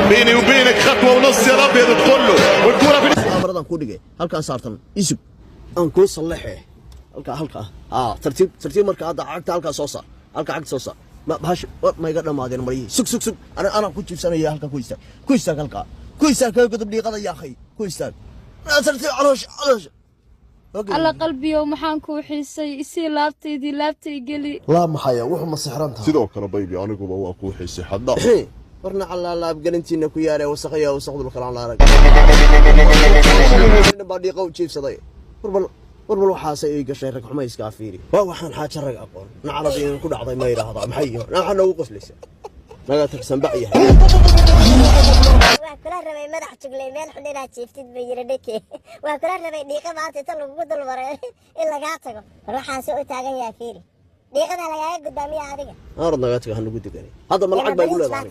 بيني وبينك خطوه ونص يا ابيض ادخل له والكره في مرضان كودغي halka saartan isub aan ku sallaxay halka tartiib marka aad cagta halka soo saar halka cagta soo saar ma bahash ma iga dhamaadeen marii sug ana ku jiibsanaya halka ku istaag halka ku istaag ka gudub dhiiqada yaa akhay ku istaag tartiib caloosh alla qalbiyo maxaan ku xiisay isii laabtay gali la maxaya wuxuu ma sixranta sidoo kale baybi aniguba waa ku xiisay hadda warna alla laab galintiina ku yaaree wasaqdu kala la arag baa dhiiqo u jiibsaday warbal waxaas ay gashay rag xumayska afiiri waa waxaan xaaja rag aqoon nacaladiin ku dhacday ma yiraahdo maxay waxaan ugu qoslaysa naga tagsan bacyahay waa kula rabay madax juglay meel xudina jiiftid bay yiradheke waa kula rabay dhiiqa maanta tan lagu dul maray in laga tago waxaan soo taagan yaa fiiri dhiiqada laga gudbaamiya adiga naga tago hanu gudigan hadda ma lacag bay u leedahay